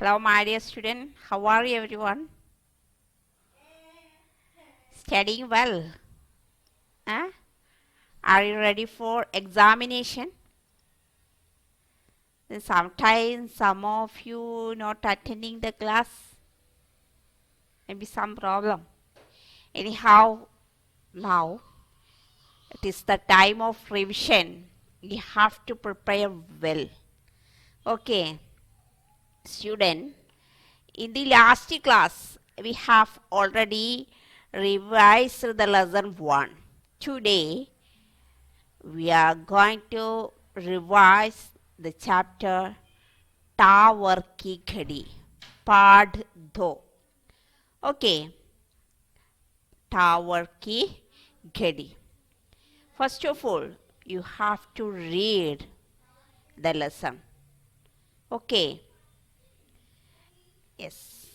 Hello, my dear student. How are you, everyone? Studying well? Huh? Are you ready for examination? Then sometimes some of you not attending the class. Maybe some problem. Anyhow, now it is the time of revision. You have to prepare well. Okay, student. In the last class, we have already revised the lesson 1. Today, we are going to revise the chapter Tower Ki Ghadi, Part 2. Okay, Tower Ki Ghadi. First of all, you have to read the lesson. Okay. Yes.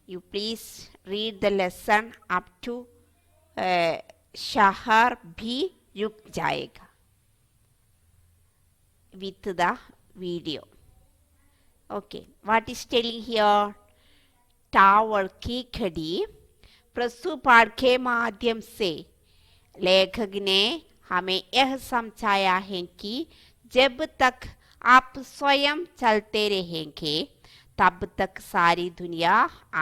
You please read the lesson up to Shahar bhi ruk jayega with the video. Okay, what is telling here? Tower की घड़ी प्रस्तुत पाठ के माध्यम से लेखक ने हमें यह समझाया है कि जब तक आप स्वयं चलते रहेंगे तब तक सारी दुनिया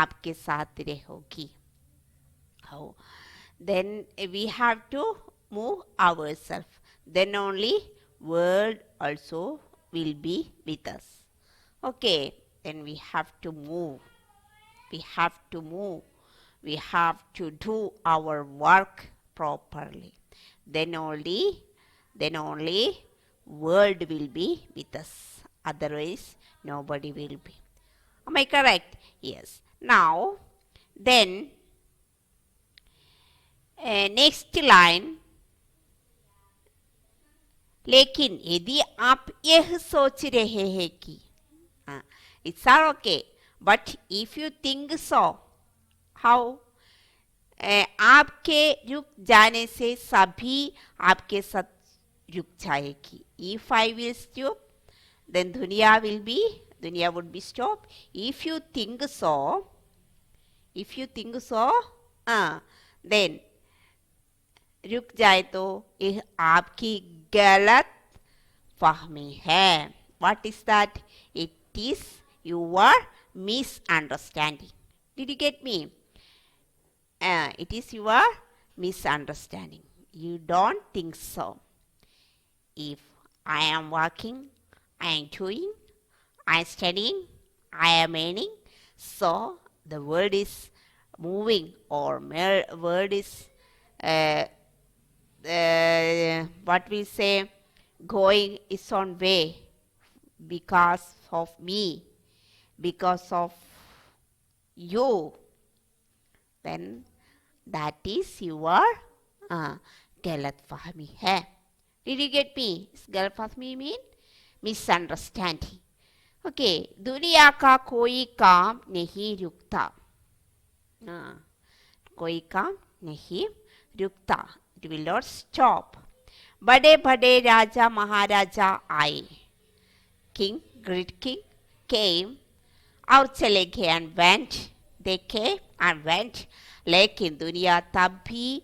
आपके साथ रहेगी. How? Then we have to move ourselves. Then only world also will be with us. Okay, then we have to move. We have to move. We have to do our work properly. Then only world will be with us. Otherwise, nobody will be. Am I correct? Yes. Now, then, next line. लेकिन यदि आप यह सोच रहे हैं कि it's all okay, but if you think so, how? आपके रुक जाने से सभी आपके साथ रुक जाएगी. If I will stop, then दुनिया would be stopped. If you think so, then रुक जाए तो यह आपकी गलत फहमी है. What is that? It is your misunderstanding. Did you get me? It is your misunderstanding. You don't think so. If I am working, I am doing, I am studying, I am earning, so the world is moving or world is what we say going is on way because of me, because of you, then that is your galat fahmi hai. Did you get me? Galat fahmi mean misunderstanding. Okay, दुनिया का कोई काम नहीं रुकता. कोई काम नहीं रुकता. It will not stop. बड़े बड़े राजा महाराजा आए. King, great king came और चले गए and went. They came and went. लेकिन दुनिया तब भी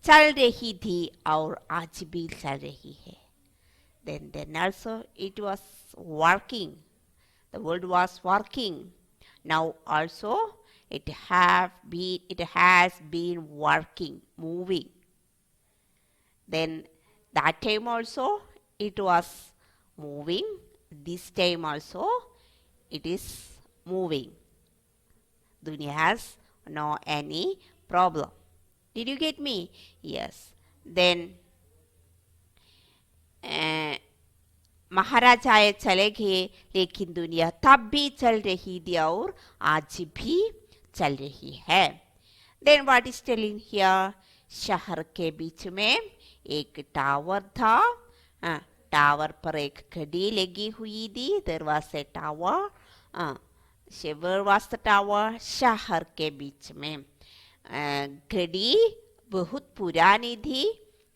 चल रही थी और आज भी चल रही है. Then also it was working. The world was working. Now also it has been working, moving. Then that time also it was moving. This time also it is moving. Dunya has no any problem. Did you get me? Yes. Then महाराजाएं चले गए लेकिन दुनिया तब भी चल रही थी और आज भी चल रही है. Then what is telling here? शहर के बीच में एक टावर था. टावर पर एक घड़ी लगी हुई थी. There was a tower. Where was the tower? शहर के बीच में. घड़ी बहुत पुरानी थी.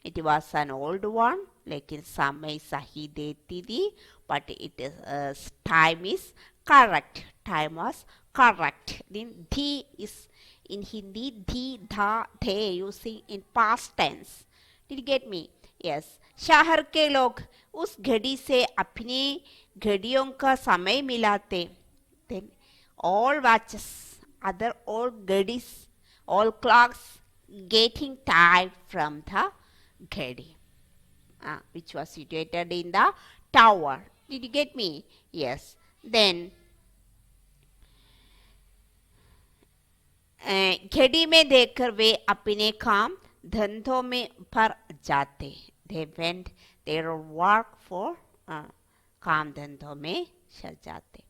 It was an old one. लेकिन समय सही देती थी. But it is time is correct. time was correct. Then thi is in Hindi, thi, dha, the using in past tense. Did you get me? Yes. शहर के लोग उस घड़ी से अपनी घड़ियों का समय मिलाते. Then all watches, other all घड़ीस, all clocks getting tired from the घड़ी, which was situated in the tower. Did you get me? Yes. Then घड़ी में देखकर वे अपने काम धंधों में पर जाते. They went their work for काम धंधों में चल जाते.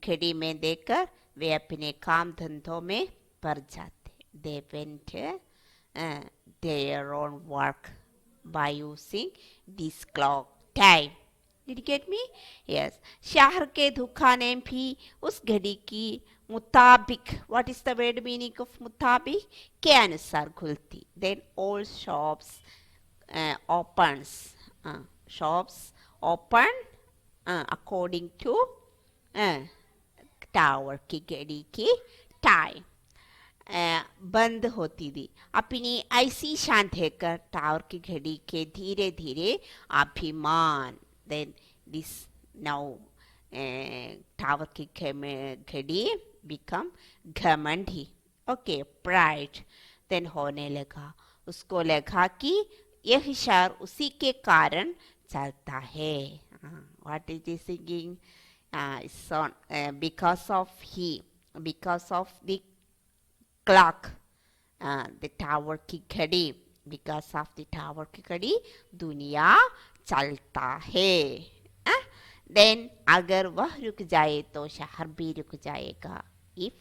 घड़ी में देखकर वे अपने काम धंधों में पर जाते. They went their own work by using this clock time. Did you get me? Yes. शहर के दुकानें भी उस घड़ी की मुताबिक, what is the word meaning of मुताबिक, के अनुसार खुलती. Then all shops opens. Shops open according to tower की घड़ी की टाइम. बंद होती थी. अपनी ऐसी शान देखकर टावर की घड़ी के धीरे धीरे अभिमान. Then this now टावर की घड़ी become घमंडी. Okay, pride. Then होने लगा. उसको लगा कि यह शहर उसी के कारण चलता है. What is he singing? Because of the clock, the tower की घड़ी, because of the tower की घड़ी दुनिया चलता है. Then अगर वह रुक जाए तो शहर भी रुक जाएगा. If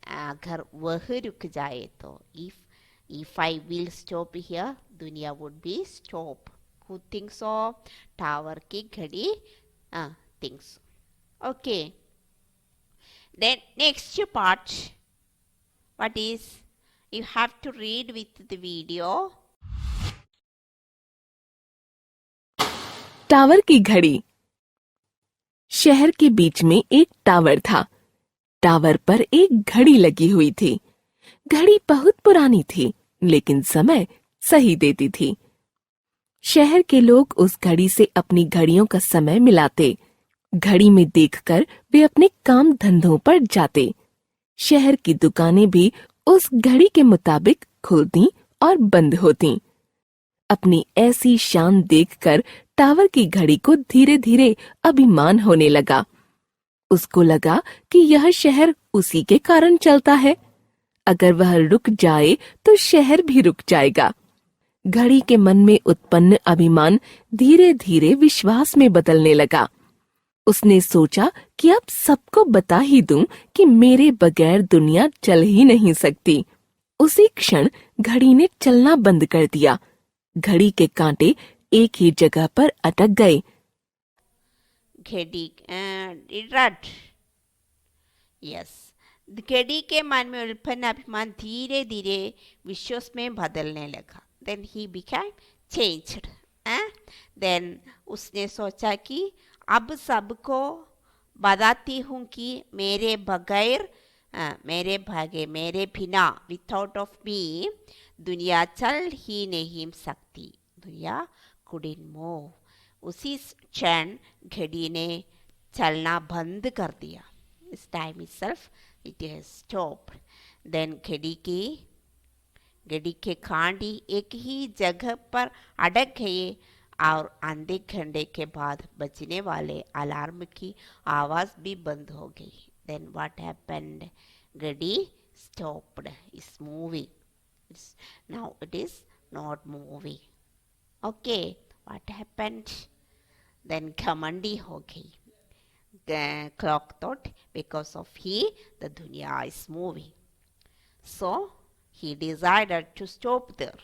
अगर वह रुक जाए तो, if I will stop here, दुनिया would be stop. Who thinks so? Tower की घड़ी thinks. Okay. Then next part, what is? You have to read with the video. Tower की घड़ी. शहर के बीच में एक टावर था. टावर पर एक घड़ी लगी हुई थी. घड़ी बहुत पुरानी थी, लेकिन समय सही देती थी. शहर के लोग उस घड़ी से अपनी घड़ियों का समय मिलाते. घड़ी में देखकर वे अपने काम धंधों पर जाते. शहर की दुकानें भी उस घड़ी के मुताबिक खुलती और बंद होती. अपनी ऐसी शान देखकर टावर की घड़ी को धीरे धीरे अभिमान होने लगा. उसको लगा कि यह शहर उसी के कारण चलता है. अगर वह रुक जाए तो शहर भी रुक जाएगा. घड़ी के मन में उत्पन्न अभिमान धीरे धीरे विश्वास में बदलने लगा. उसने सोचा कि अब सबको बता ही दूं कि मेरे बगैर दुनिया चल ही नहीं सकती. उसी क्षण घड़ी ने चलना बंद कर दिया. घड़ी के कांटे एक ही जगह पर अटक गए. घड़ी यस. घड़ी के मन में उत्पन्न अभिमान धीरे धीरे विश्वास में बदलने लगा. Then he became changed. Then उसने सोचा कि अब सबको बताती हूँ कि मेरे बगैर, मेरे बिना, विदाउट ऑफ मी, दुनिया चल ही नहीं सकती. दुनिया couldn't move. उसी क्षण घड़ी ने चलना बंद कर दिया. This time itself it has stopped. Then घड़ी के कांटे एक ही जगह पर अटक गए और आधे घंटे के बाद बजने वाले अलार्म की आवाज भी बंद हो गई. Then what happened? घड़ी stopped. It's moving. Now it is not moving. Okay, what happened? Then घमंडी हो गई. The clock thought because of he, the dunya is moving. So he decided to stop there.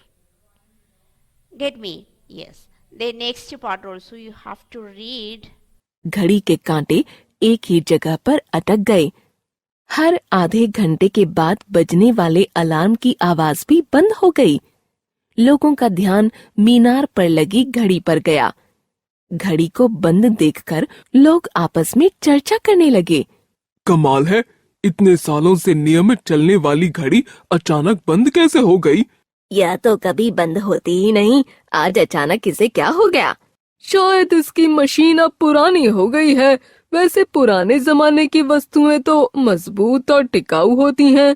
Get me? Yes. The next part also you have to read. घड़ी के कांटे एक ही जगह पर अटक गए. हर आधे घंटे के बाद बजने वाले अलार्म की आवाज भी बंद हो गई. लोगों का ध्यान मीनार पर लगी घड़ी पर गया. घड़ी को बंद देखकर लोग आपस में चर्चा करने लगे। कमाल है, इतने सालों से नियमित चलने वाली घड़ी अचानक बंद कैसे हो गई? यह तो कभी बंद होती ही नहीं, आज अचानक इसे क्या हो गया? शायद इसकी मशीन अब पुरानी हो गई है। वैसे पुराने जमाने की वस्तुएं तो मजबूत और टिकाऊ होती हैं।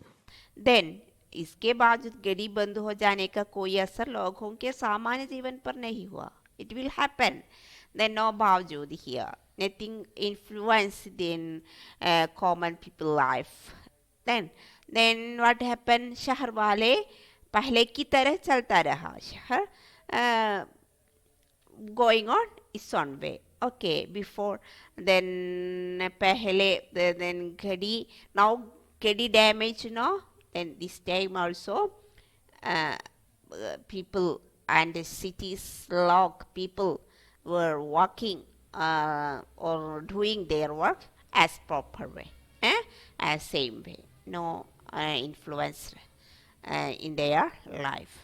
देन इसके बावजूद घड़ी बंद हो जाने का कोई असर लोगों के सामान्य जीवन पर नहीं हुआ। It will happen. Then no बावजूद here nothing influenced in common people life. then what happened? शहर वाले पहले की तरह चलता रहा। शहर going on its own way. Okay, before then पहले then घड़ी, now घड़ी damage, no? Then this time also people and the cities log people were walking or doing their work as proper way, as same way, no influence in their life.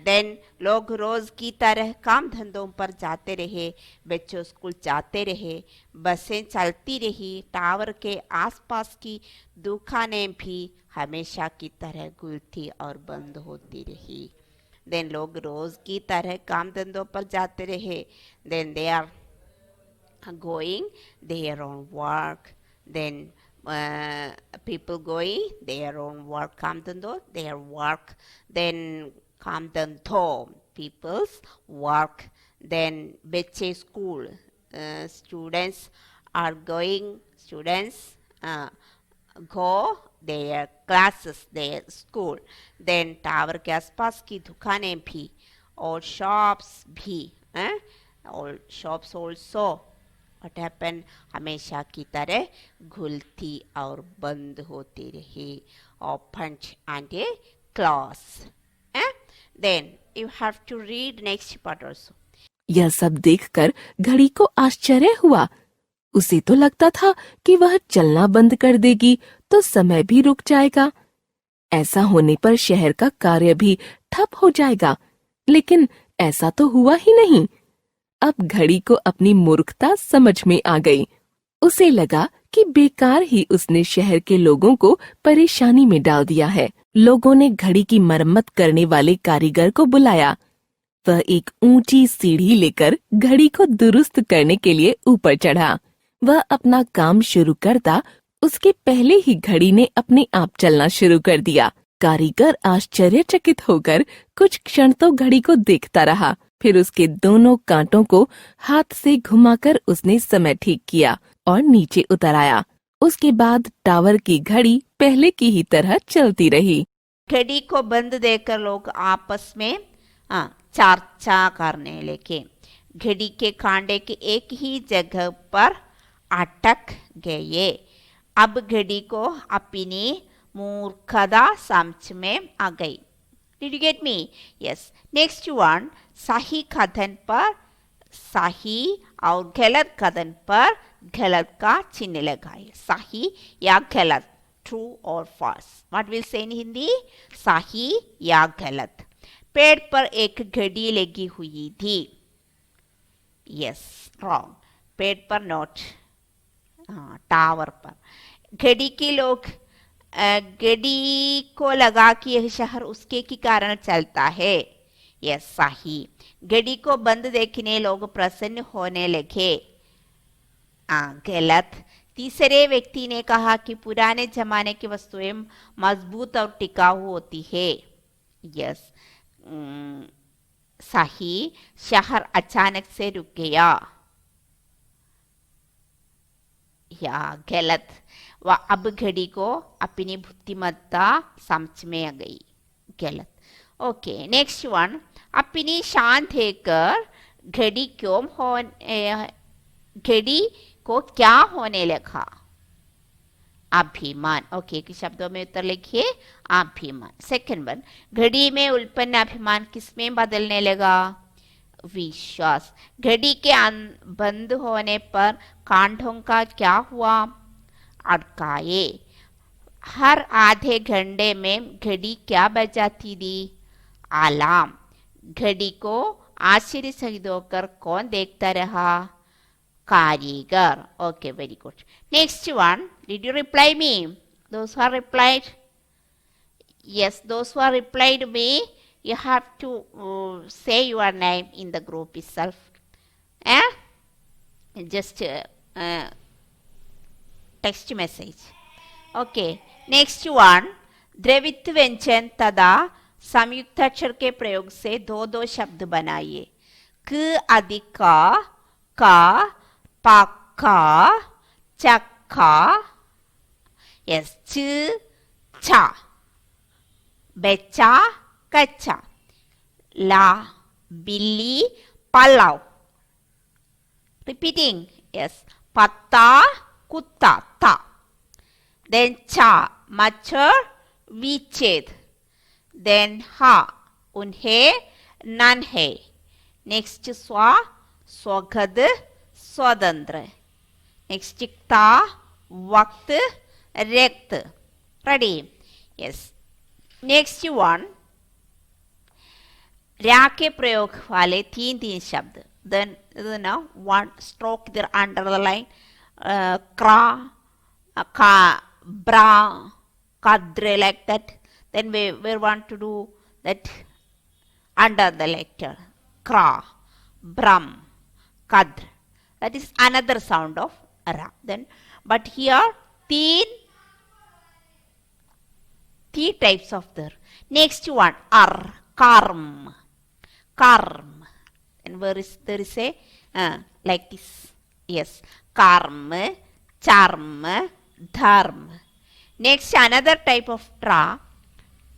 Then लोग रोज की तरह काम धंधों पर जाते रहे, बच्चों स्कूल जाते रहे, बसें चलती रही, टावर के आसपास की दुकानें भी हमेशा की तरह खुलती और बंद होती रही। देन लोग रोज की तरह काम धंधों पर जाते रहे, then they are going their own work. Then people going their own work, काम धंधों, their work. Then काम धंधों, people's work. Then बच्चे school, students are going, students go their classes, their school. Then tower के आसपास की दुकानें भी और shops भी, और shops also what happened? हमेशा की तरह खुलती और बंद होती रही, opened and closed. Then you have to read next part also. यह सब देखकर घड़ी को आश्चर्य हुआ। उसे तो लगता था कि वह चलना बंद कर देगी तो समय भी रुक जाएगा। ऐसा होने पर शहर का कार्य भी ठप हो जाएगा, लेकिन ऐसा तो हुआ ही नहीं। अब घड़ी को अपनी मूर्खता समझ में आ गई। उसे लगा कि बेकार ही उसने शहर के लोगों को परेशानी में डाल दिया है। लोगों ने घड़ी की मरम्मत करने वाले कारीगर को बुलाया। वह एक ऊंची सीढ़ी लेकर घड़ी को दुरुस्त करने के लिए ऊपर चढ़ा। वह अपना काम शुरू करता उसके पहले ही घड़ी ने अपने आप चलना शुरू कर दिया। कारीगर आश्चर्यचकित होकर कुछ क्षण तो घड़ी को देखता रहा, फिर उसके दोनों कांटों को हाथ से घुमाकर उसने समय ठीक किया और नीचे उतर आया। उसके बाद टावर की घड़ी पहले की ही तरह चलती रही। घड़ी को बंद देखकर लोग आपस में चर्चा करने लगे। घड़ी के कांटे के एक ही जगह पर अटक गए। अब घड़ी को अपनी मूर्खता समझ में आ गई। Did you get me? Yes. Next one, सही कथन पर सही और गलत कथन पर गलत का चिन्ह लगाए। सही या गलत, true or false. What will say in Hindi? सही या गलत। पेड़ पर एक घड़ी लगी हुई थी। Yes, wrong. पेड़ पर नोट, टावर पर। घड़ी के लोग घड़ी को लगा कि यह शहर उसके के कारण चलता है। यह सही। घड़ी को बंद देखने लोग प्रसन्न होने लगे। गलत। तीसरे व्यक्ति ने कहा कि पुराने जमाने की वस्तुएं मजबूत और टिकाऊ होती है। यस, सही। शहर अचानक से रुक गया। या गलत। वह अब घड़ी को अपनी बुद्धिमत्ता समझ में आ गई। गलत। ओके, नेक्स्ट वन, अपनी शान देखकर घड़ी को क्या होने लगा? अभिमान। ओके, किस शब्दों में उत्तर लिखिए? अभिमान। सेकंड वन, घड़ी में उत्पन्न अभिमान किसमें बदलने लगा? विश्वास। घड़ी के बंद होने पर कांटों का क्या हुआ? अटकाए। हर आधे घंटे में घड़ी क्या बजाती थी? अलार्म। घड़ी को आश्चर्य सहित होकर कौन देखता रहा? कारीगर. Okay, very good. Next one, did you reply me? Those who are replied? Yes, those who are replied me, you have to say your name in the group itself. Eh? Just text message. Okay. Next one, द्रवित व्यंजन तथा संयुक्ताक्षर के प्रयोग से दो दो शब्द बनाइए. क अधिक का, पक्का, चक्का. Yes, च, छा. बेचा, कच्चा. ला, बिल्ली, पलाव. Repeating. Yes. पत्ता, कुत्ता, था. Then cha, मच्छर, विच्छेद. Then ha, उन्हें, नन्हे. Next स्वा, स्वगत, स्वतंत्र. Next ता, वक्त, रिक्त. Ready? Yes. Next one, रा के प्रयोग वाले तीन तीन शब्द. Then now one stroke there under the line. Kra, ka, bra, kadre, like that. Then we want to do that under the letter. Kra, bram, kadr. That is another sound of ra. Then, but here three types of there. Next one, ar, karm, karm. And where is there is a like this. Yes, karm, charm, dharm. Next, another type of tra,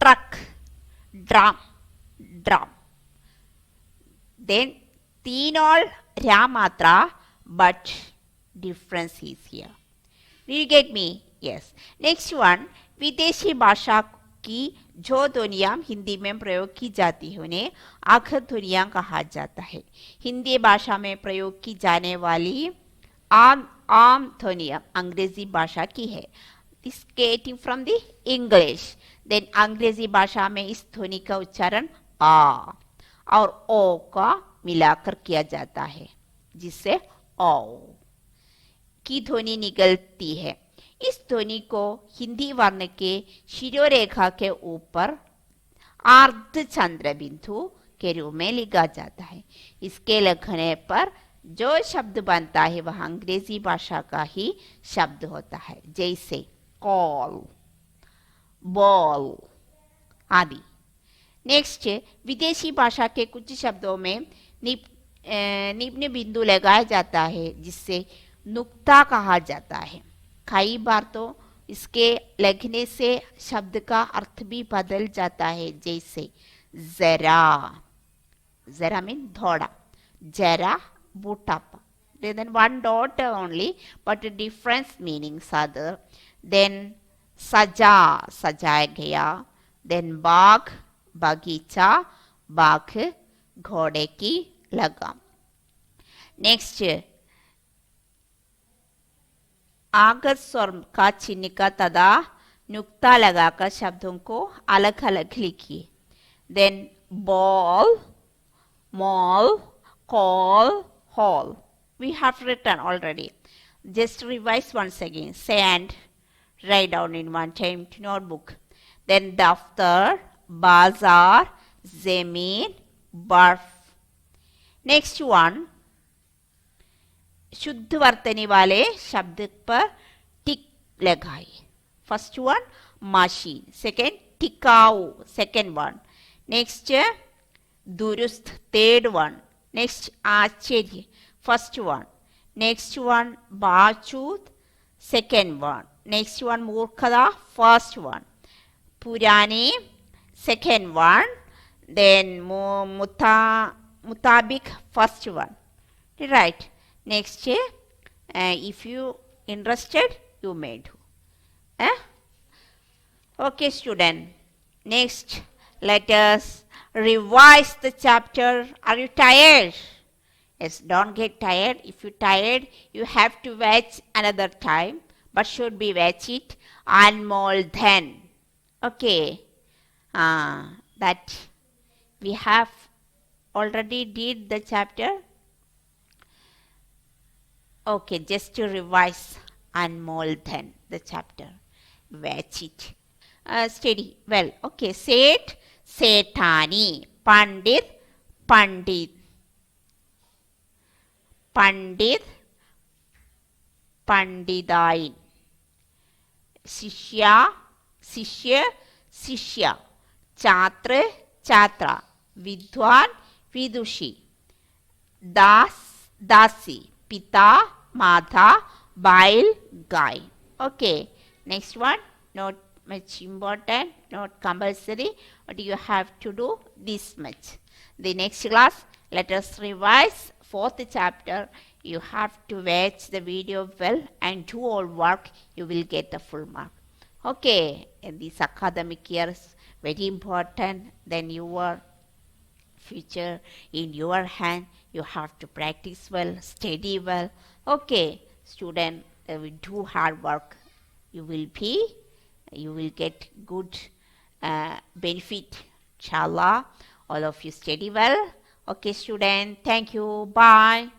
truck, drum, drum. Then तीन all ra matra, but difference is here. Do you get me? Yes. Next one, विदेशी भाषा की जो ध्वनियाँ हिंदी में प्रयोग की जाती है उन्हें आखर ध्वनियाँ कहा जाता है. हिंदी भाषा में प्रयोग की जाने वाली आम ध्वनियाँ अंग्रेजी भाषा की है. This getting from the English. Then अंग्रेजी भाषा में इस ध्वनि का उच्चारण आ और ओ का मिलाकर किया जाता है जिससे ओ की ध्वनि निकलती है. इस ध्वनि को हिंदी वर्ण के शिरोरेखा के ऊपर अर्ध चंद्र बिंदु के रूप में लिखा जाता है. इसके लिखने पर जो शब्द बनता है वह अंग्रेजी भाषा का ही शब्द होता है, जैसे कॉल, बॉल आदि. नेक्स्ट, विदेशी भाषा के कुछ शब्दों में निम्न बिंदु लगाया जाता है जिससे नुक्ता कहा जाता है. कई बार तो इसके लगने से शब्द का अर्थ भी बदल जाता है, जैसे जरा, जरा मीन थोड़ा, जरा बूटापा. Then one dot only, but different meanings are there. Then सजा, सजाया गया. Then बाग, बगीचा, बाघ, घोड़े की लगाम. नेक्स्ट, आगत स्वर का चिन्ह का तथा नुक्ता लगाकर शब्दों को अलग अलग लिखिए. Then ball, mall, call, hall. We have written already. Just revise once again. Say and write down in one time to notebook. Then daftar, bazaar, zameen, barf. Next one, शुद्ध वर्तनी वाले शब्द पर टिक लगाइए. फर्स्ट वन मशीन, सेकेंड टिकाऊ, second one. Next दुरुस्त, third one. Next आश्चर्य, फर्स्ट वन. नेक्स्ट वन बाचूत, सेकेंड वन. नेक्स्ट वन मूर्खता, फर्स्ट वन. पुरानी, सेकेंड वन. देन मुताबिक, first one. Right. Next, if you interested, you may do. Okay, student. Next, let us revise the chapter. Are you tired? Yes, don't get tired. If you're tired, you have to watch another time, but should be watch it and more then. Okay. That we have already did the chapter? Okay, just to revise and mold then the chapter. Watch it. Steady. Well, okay. Seth, Sethani. Pandit, Pandit. Pandit, Pandidain. Shishya, Shishya, Shishya. Chatra, Chatra. Vidwan, Vidushi. Das, Dasi. Pita, Mata, Bail, Guy. Okay. Next one. Not much important, not compulsory, but you have to do this much. The next class, let us revise fourth chapter. You have to watch the video well and do all work. You will get the full mark. Okay, in this academic year is very important. Then your future in your hand. You have to practice well, study well. Okay, student, will do hard work. You will get good benefit. Inshallah, all of you study well. Okay, student, thank you. Bye.